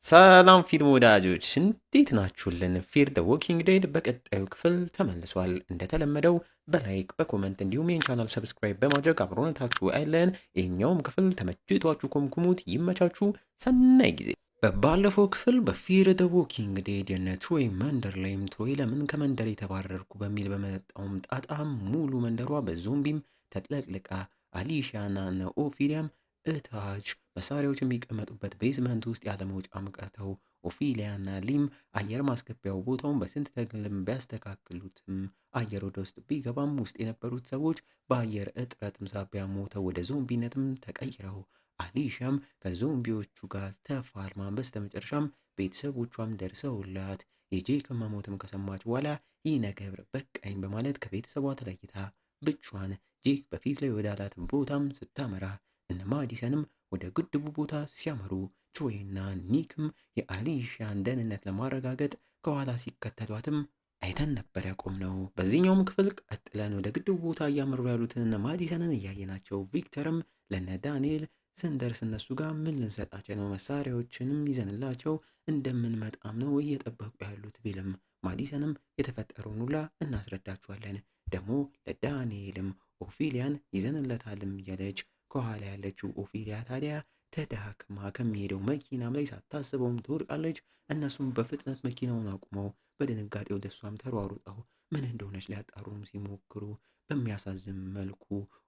ሰላም ፊልም ወዳጆች እንዴት ናችሁልን? ፊር ዘ ዎኪንግ ዴድ በቀጣዩ ክፍል ተመልሷል። እንደተለመደው በላይክ በኮመንት እንዲሁም ይህን ቻናል ሰብስክራይብ በማድረግ አብሮነታችሁ አይለን። ይህኛውም ክፍል ተመችቷችሁ ኮምኩሙት። ይመቻችሁ። ሰናይ ጊዜ። በባለፈው ክፍል በፊር ዘ ዎኪንግ ዴድ የነ ትሮይ መንደር ላይም ትሮይ ለምን ከመንደር የተባረርኩ በሚል በመጣውም ጣጣም ሙሉ መንደሯ በዞምቢም ተጥለቅልቃ አሊሻና እነ ኦፊሊያም እታች መሳሪያዎች የሚቀመጡበት ቤዝመንት ውስጥ ያለ መውጫም ቀርተው ኦፊሊያና ሊም አየር ማስገቢያው ቦታውን በስንት ተግልም ቢያስተካክሉትም አየር ወደ ውስጥ ቢገባም ውስጥ የነበሩት ሰዎች በአየር እጥረትም ሳቢያ ሞተው ወደ ዞምቢነትም ተቀይረው አሊሻም ከዞምቢዎቹ ጋር ተፋልማን በስተመጨረሻም ቤተሰቦቿም ደርሰውላት የጄክን መሞትም ከሰማች በኋላ ይህ ነገር በቃኝ በማለት ከቤተሰቧ ተለይታ ብቻዋን ጄክ በፊት ላይ ወዳላት ቦታም ስታመራ እነ ማዲሰንም ወደ ግድቡ ቦታ ሲያመሩ ትሮይና ኒክም የአሊሻን ደህንነት ለማረጋገጥ ከኋላ ሲከተሏትም አይተን ነበር ያቆምነው። በዚህኛውም ክፍል ቀጥለን ወደ ግድቡ ቦታ እያመሩ ያሉትን እነ ማዲሰንን እያየናቸው ቪክተርም ለነ ዳንኤል ስንደርስ እነሱ ጋር ምን ልንሰጣቸው ነው መሳሪያዎችንም ይዘንላቸው እንደምንመጣም ነው እየጠበቁ ያሉት ቢልም ማዲሰንም የተፈጠረውን ሁላ እናስረዳችኋለን፣ ደግሞ ለዳንኤልም ኦፊሊያን ይዘንለታልም እያለች ከኋላ ያለችው ኦፊሊያ ታዲያ ተዳክማ ከሚሄደው መኪናም ላይ ሳታስበውም ትወድቃለች። እነሱም በፍጥነት መኪናውን አቁመው በድንጋጤ ወደ እሷም ተሯሩጠው ምን እንደሆነች ሊያጣሩም ሲሞክሩ በሚያሳዝን መልኩ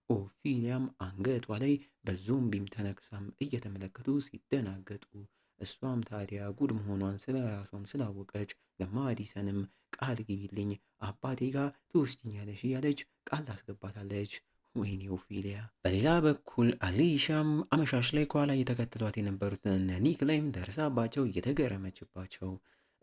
ኦፊሊያም አንገቷ ላይ በዞምቢም ተነክሳም እየተመለከቱ ሲደናገጡ እሷም ታዲያ ጉድ መሆኗን ስለ ራሷም ስላወቀች ለማዲሰንም ቃል ግቢልኝ አባቴ ጋር ትወስጂኛለሽ እያለች ቃል ታስገባታለች። ወይኔ ኦፊሊያ። በሌላ በኩል አሊሻም አመሻሽ ላይ ከኋላ እየተከተሏት የነበሩትን እነ ኒክ ላይም ደርሳባቸው እየተገረመችባቸው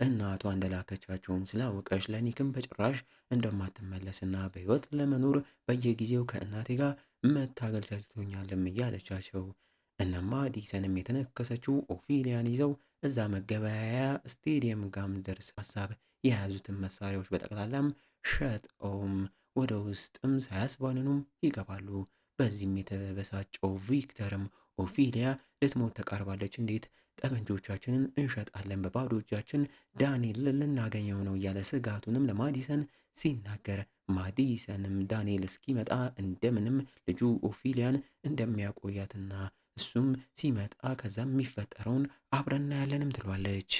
እናቷ እንደላከቻቸውም ስላወቀች ለኒክም በጭራሽ እንደማትመለስና በህይወት ለመኖር በየጊዜው ከእናቴ ጋር መታገል ሰልቶኛልም እያለቻቸው እነማ ዲሰንም የተነከሰችው ኦፊሊያን ይዘው እዛ መገበያያ ስቴዲየም ጋም ደርስ ሀሳብ የያዙትን መሳሪያዎች በጠቅላላም ሸጠውም ወደ ውስጥም ሳያስባንኑም ይገባሉ። በዚህም የተበሳጨው ቪክተርም ኦፊሊያ ልትሞት ተቃርባለች፣ እንዴት ጠመንጆቻችንን እንሸጣለን፣ በባዶ እጃችን ዳንኤል ልናገኘው ነው እያለ ስጋቱንም ለማዲሰን ሲናገር ማዲሰንም ዳንኤል እስኪመጣ እንደምንም ልጁ ኦፊሊያን እንደሚያቆያትና እሱም ሲመጣ ከዛም የሚፈጠረውን አብረና ያለንም ትሏለች።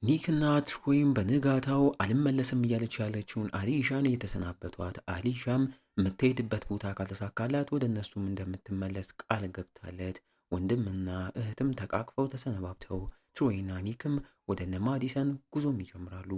ኒክና ትሮይም በንጋታው አልመለስም እያለች ያለችውን አሊሻን እየተሰናበቷት አሊሻም የምትሄድበት ቦታ ካልተሳካላት ወደ እነሱም እንደምትመለስ ቃል ገብታለት ወንድምና እህትም ተቃቅፈው ተሰነባብተው ትሮይና ኒክም ወደ እነ ማዲሰን ጉዞም ይጀምራሉ።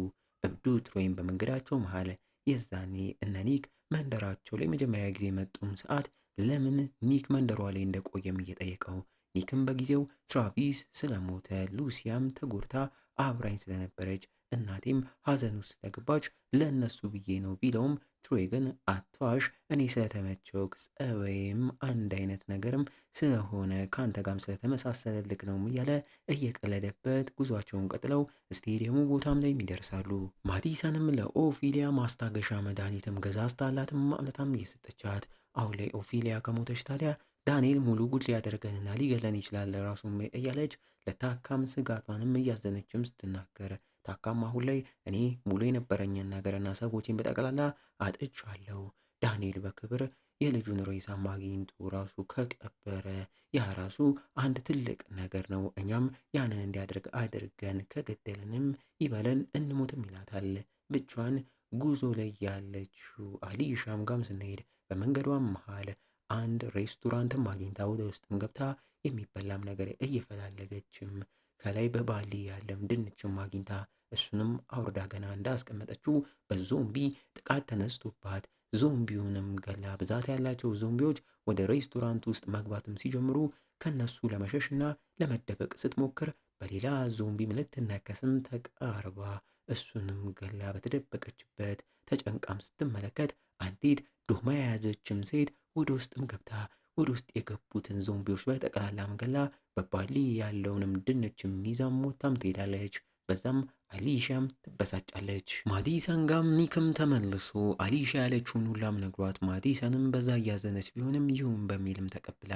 እብዱ ትሮይም በመንገዳቸው መሃል የዛኔ እነ ኒክ መንደራቸው ላይ መጀመሪያ ጊዜ የመጡም ሰዓት ለምን ኒክ መንደሯ ላይ እንደቆየም እየጠየቀው ኒክም በጊዜው ትራቪስ ስለሞተ ሉሲያም ተጎድታ አብራኝ ስለነበረች እናቴም ሀዘን ውስጥ ስለገባች ለእነሱ ብዬ ነው ቢለውም ትሮይ ግን አትዋሽ፣ እኔ ስለተመቸው ጸባይም አንድ አይነት ነገርም ስለሆነ ከአንተ ጋርም ስለተመሳሰለልክ ነው እያለ እየቀለደበት ጉዟቸውን ቀጥለው ስቴዲየሙ ቦታም ላይ ይደርሳሉ። ማዲሰንም ለኦፊሊያ ማስታገሻ መድኃኒትም ገዛዝታላትም ማለታም እየሰጠቻት አሁን ላይ ኦፊሊያ ከሞተች ታዲያ ዳንኤል ሙሉ ጉድ ሊያደርገንና ሊገለን ይችላል ራሱም እያለች ለታካም ስጋቷንም እያዘነችም ስትናገር ታካም አሁን ላይ እኔ ሙሉ የነበረኝን ነገርና ሰዎችን በጠቅላላ አጥቻለሁ። ዳንኤል በክብር የልጁን ሬሳም አግኝቶ ራሱ ከቀበረ ያ ራሱ አንድ ትልቅ ነገር ነው። እኛም ያንን እንዲያደርግ አድርገን ከገደልንም ይበለን እንሞትም ይላታል። ብቻዋን ጉዞ ላይ ያለችው አሊሻም ጋም ስንሄድ በመንገዷም መሃል አንድ ሬስቶራንትም አግኝታ ወደ ውስጥም ገብታ የሚበላም ነገር እየፈላለገችም ከላይ በባሊ ያለም ድንችም አግኝታ እሱንም አውርዳ ገና እንዳስቀመጠችው በዞምቢ ጥቃት ተነስቶባት ዞምቢውንም ገላ ብዛት ያላቸው ዞምቢዎች ወደ ሬስቶራንት ውስጥ መግባትም ሲጀምሩ ከነሱ ለመሸሽና ለመደበቅ ስትሞክር በሌላ ዞምቢም ልትነከስም ተቃርባ እሱንም ገላ በተደበቀችበት ተጨንቃም ስትመለከት አንዲት ዶማ የያዘችም ሴት ወደ ውስጥም ገብታ ወደ ውስጥ የገቡትን ዞምቢዎች በጠቅላላ ገላ በባሊ ያለውንም ድንችም ይዛም ሞታም ትሄዳለች። በዛም አሊሻም ትበሳጫለች። ማዲሰን ጋም ኒክም ተመልሶ አሊሻ ያለችውን ሁላም ነግሯት ማዲሰንም በዛ እያዘነች ቢሆንም ይሁን በሚልም ተቀብላ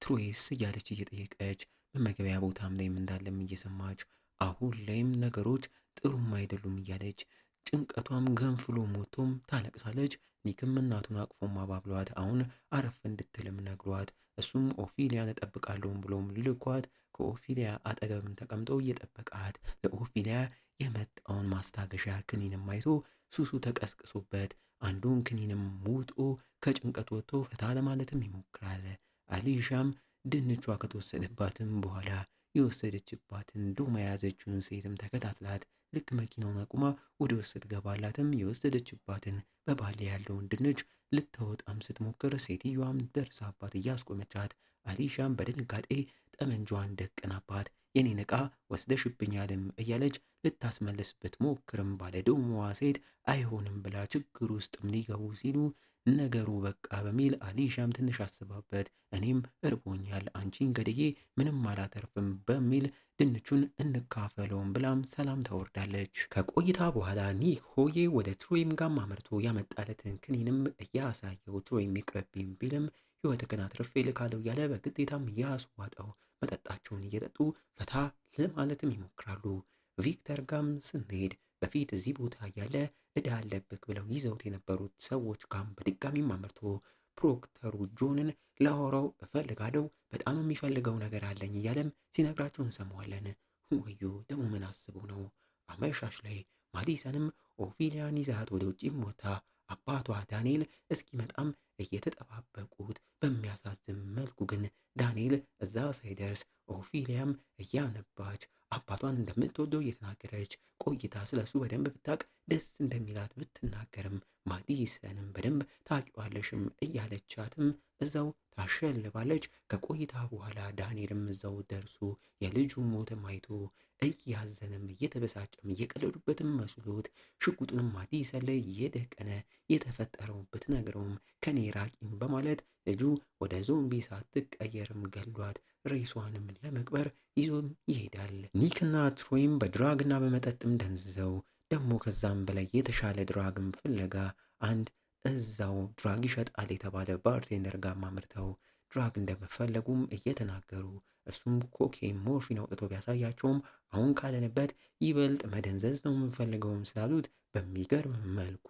ትሮይስ እያለች እየጠየቀች በመገበያ ቦታም ላይም እንዳለም እየሰማች አሁን ላይም ነገሮች ጥሩም አይደሉም እያለች ጭንቀቷም ገንፍሎ ሞቶም ታለቅሳለች። ኒክም እናቱን አቅፎም አባብሏት አሁን አረፍ እንድትልም ነግሯት እሱም ኦፊሊያን እጠብቃለሁም ብሎም ልኳት ከኦፊሊያ አጠገብም ተቀምጦ እየጠበቃት ለኦፊሊያ የመጣውን ማስታገሻ ክኒንም አይቶ ሱሱ ተቀስቅሶበት አንዱን ክኒንም ውጦ ከጭንቀት ወጥቶ ፈታ ለማለትም ይሞክራል። አሊሻም ድንቿ ከተወሰደባትም በኋላ የወሰደችባትን ዶማ የያዘችውን ሴትም ተከታትላት ልክ መኪናውን አቁማ ወደ ውስጥ ስትገባላትም የወሰደችባትን በባሌ ያለውን ድንች ልታወጣም ስትሞክር ሴትዮዋም ደርሳባት እያስቆመቻት አሊሻም በድንጋጤ ጠመንጇን ደቅናባት የኔን ዕቃ ወስደሽብኛልም እያለች ልታስመለስበት ሞክርም ባለ ዶማዋ ሴት አይሆንም ብላ ችግር ውስጥም ሊገቡ ሲሉ ነገሩ በቃ በሚል አሊሻም ትንሽ አስባበት እኔም እርቦኛል አንቺን ገድዬ ምንም አላተርፍም በሚል ድንቹን እንካፈለውም ብላም ሰላም ታወርዳለች። ከቆይታ በኋላ ኒክ ሆዬ ወደ ትሮይም ጋም አመርቶ ያመጣለትን ክኒንም እያሳየው ትሮይም ይቅረብኝ ቢልም ህይወትህን አትርፌ ልካለው እያለ በግዴታም እያስዋጠው መጠጣቸውን እየጠጡ ፈታ ለማለትም ይሞክራሉ። ቪክተር ጋም ስንሄድ በፊት እዚህ ቦታ እያለ እዳ አለብክ ብለው ይዘውት የነበሩት ሰዎች ጋም በድጋሚም አመርቶ ፕሮክተሩ ጆንን ላወራው እፈልጋለሁ በጣም የሚፈልገው ነገር አለኝ እያለም ሲነግራቸው እንሰማዋለን። ወዮ ደግሞ ምን አስቡ ነው? አመሻሽ ላይ ማዲሰንም ኦፊሊያን ይዛት ወደ ውጭም ወጥታ አባቷ ዳንኤል እስኪመጣም እየተጠባበቁት በሚያሳዝን መልኩ ግን ዳንኤል እዛ ሳይደርስ ኦፊሊያም እያነባች አባቷን እንደምትወደው እየተናገረች ቆይታ ስለሱ በደንብ ብታቅ ደስ እንደሚላት ብትናገርም ማዲሰንም በደንብ ታቂዋለሽም እያለቻትም እዛው ታሸልባለች። ከቆይታ በኋላ ዳንኤልም እዛው ደርሶ የልጁ ሞትም አይቶ እያዘነም እየተበሳጨም እየቀለዱበትም መስሎት ሽጉጡንም ማዲሰን ላይ እየደቀነ የተፈጠረውን ብትነግረውም ከኔ ራቂም በማለት ልጁ ወደ ዞምቢ ሳትቀየርም ገሏት ሬሷንም ለመቅበር ይዞም ይሄዳል። ኒክና ትሮይም በድራግና በመጠጥም ደንዝዘው ደግሞ ከዛም በላይ የተሻለ ድራግም ፍለጋ አንድ እዛው ድራግ ይሸጣል የተባለ ባርቴንደር ጋር አምርተው ድራግ እንደመፈለጉም እየተናገሩ እሱም ኮኬን ሞርፊን አውጥቶ ቢያሳያቸውም አሁን ካለንበት ይበልጥ መደንዘዝ ነው የምንፈልገውም ስላሉት በሚገርም መልኩ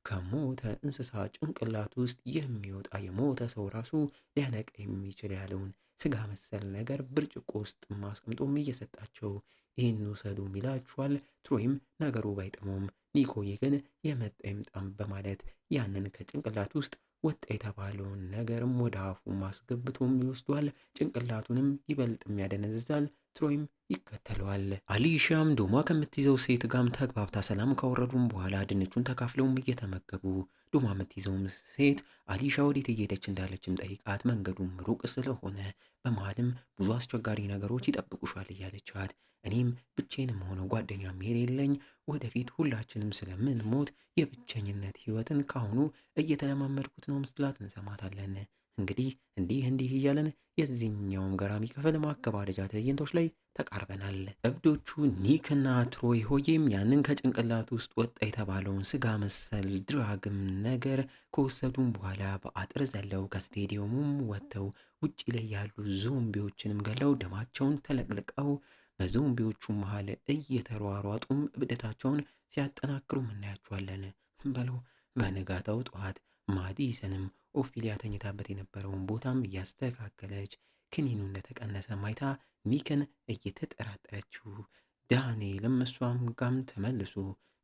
ከሞተ እንስሳ ጭንቅላት ውስጥ የሚወጣ የሞተ ሰው ራሱ ሊያነቃ የሚችል ያለውን ስጋ መሰል ነገር ብርጭቆ ውስጥ ማስቀምጦም እየሰጣቸው ይህን ውሰዱም ይላችኋል። ትሮይም ነገሩ ባይጥመውም ኒኮዬ ግን የመጣ ይምጣም በማለት ያንን ከጭንቅላት ውስጥ ወጣ የተባለውን ነገርም ወደ አፉ ማስገብቶም ይወስዷል። ጭንቅላቱንም ይበልጥም ያደነዝዛል። ትሮይም ይከተለዋል። አሊሻም ዶማ ከምትይዘው ሴት ጋም ተግባብታ ሰላም ካወረዱም በኋላ ድንቹን ተካፍለውም እየተመገቡ ዶማ የምትይዘውም ሴት አሊሻ ወዴት እየሄደች እንዳለችም ጠይቃት መንገዱም ሩቅ ስለሆነ በመሃልም ብዙ አስቸጋሪ ነገሮች ይጠብቁሻል እያለቻት እኔም ብቼንም ሆነ ጓደኛ መሄድ የለኝ ወደፊት ሁላችንም ስለምንሞት የብቸኝነት ህይወትን ካሁኑ እየተለማመድኩት ነው ምስላት እንሰማታለን። እንግዲህ እንዲህ እያለን የዚህኛውም ገራሚ ክፍል ማገባደጃ ትዕይንቶች ላይ ተቃርበናል። እብዶቹ ኒክና ትሮይ ሆዬም ያንን ከጭንቅላት ውስጥ ወጣ የተባለውን ስጋ መሰል ድራግም ነገር ከወሰዱም በኋላ በአጥር ዘለው ከስቴዲየሙም ወጥተው ውጪ ላይ ያሉ ዞምቢዎችንም ገለው ደማቸውን ተለቅልቀው በዞምቢዎቹ መሃል እየተሯሯጡም እብደታቸውን ሲያጠናክሩም እናያቸዋለን። በለው በንጋታው ጠዋት ማዲሰንም ኦፊሊያ ተኝታበት የነበረውን ቦታም እያስተካከለች ክኒኑ እንደተቀነሰ ማይታ ኒክን እየተጠራጠረችው ዳንኤልም እሷም ጋም ተመልሶ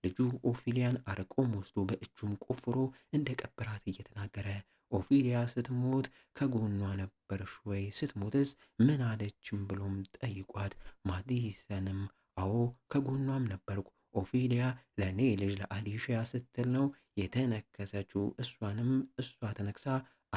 ልጁ ኦፊሊያን አርቆም ወስዶ በእጁም ቆፍሮ እንደ ቀበራት እየተናገረ ኦፊሊያ ስትሞት ከጎኗ ነበርሽ ወይ? ስትሞትስ ምን አለችም ብሎም ጠይቋት ማዲሰንም አዎ ከጎኗም ነበርኩ ኦፊሊያ ለእኔ ልጅ ለአሊሺያ ስትል ነው የተነከሰችው። እሷንም እሷ ተነክሳ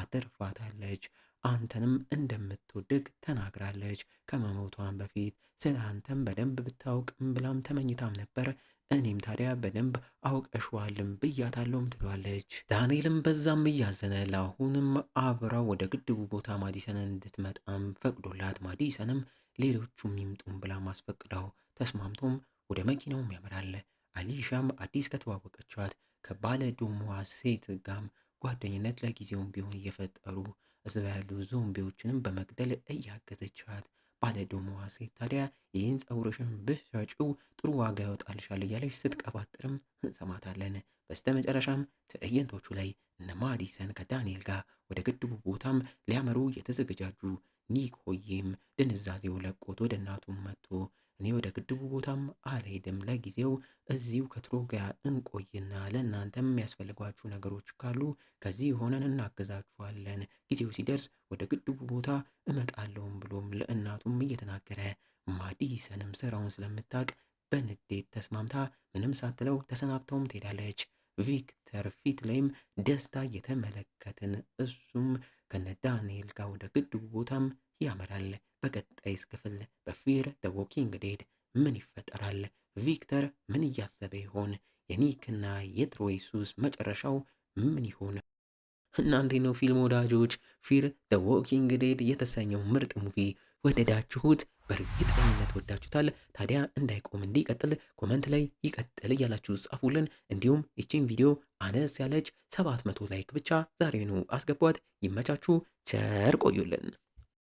አትርፋታለች። አንተንም እንደምትወድግ ተናግራለች። ከመሞቷን በፊት ስለ አንተም በደንብ ብታውቅም ብላም ተመኝታም ነበር። እኔም ታዲያ በደንብ አውቀሽዋልም ብያታለሁም ትሏለች። ዳንኤልም በዛም እያዘነ ለአሁንም አብራው ወደ ግድቡ ቦታ ማዲሰንን እንድትመጣም ፈቅዶላት ማዲሰንም ሌሎቹም ይምጡም ብላ ማስፈቅዳው ተስማምቶም ወደ መኪናውም ያመራል። አሊሻም አዲስ ከተዋወቀቻት ከባለ ዶሞዋ ሴት ጋም ጓደኝነት ለጊዜውም ቢሆን እየፈጠሩ እዛ ያሉ ዞምቢዎችንም በመግደል እያገዘቻት፣ ባለ ዶሞዋ ሴት ታዲያ ይህን ፀጉርሽን ብትሸጪው ጥሩ ዋጋ ያወጣልሻል እያለች ስትቀባጥርም እንሰማታለን። በስተመጨረሻም ትዕይንቶቹ ላይ እነ ማዲሰን ከዳንኤል ጋር ወደ ግድቡ ቦታም ሊያመሩ የተዘገጃጁ፣ ኒኮዬም ድንዛዜው ለቆት ወደ እናቱም መጥቶ እኔ ወደ ግድቡ ቦታም አልሄድም፣ ለጊዜው እዚሁ ከትሮ ጋር እንቆይና ለእናንተም የሚያስፈልጓችሁ ነገሮች ካሉ ከዚህ ሆነን እናግዛችኋለን፣ ጊዜው ሲደርስ ወደ ግድቡ ቦታ እመጣለሁም ብሎም ለእናቱም እየተናገረ፣ ማዲሰንም ስራውን ስለምታውቅ በንዴት ተስማምታ ምንም ሳትለው ተሰናብተውም ትሄዳለች። ቪክተር ፊት ላይም ደስታ እየተመለከትን እሱም ከነ ዳንኤል ጋር ወደ ግድቡ ቦታም ያመራል። በቀጣይስ ክፍል በፊር ደ ዎኪንግ ዴድ ምን ይፈጠራል? ቪክተር ምን እያሰበ ይሆን? የኒክና የትሮይ ሱስ መጨረሻው ምን ይሆን? እና እንዴት ነው ፊልም ወዳጆች? ፊር ደ ዎኪንግ ዴድ የተሰኘው ምርጥ ሙቪ ወደዳችሁት? በእርግጠኝነት ወዳችሁታል። ታዲያ እንዳይቆም እንዲቀጥል ኮመንት ላይ ይቀጥል እያላችሁ ጻፉልን። እንዲሁም ይቺን ቪዲዮ አነስ ያለች 700 ላይክ ብቻ ዛሬኑ አስገቧት። ይመቻችሁ፣ ቸር ቆዩልን።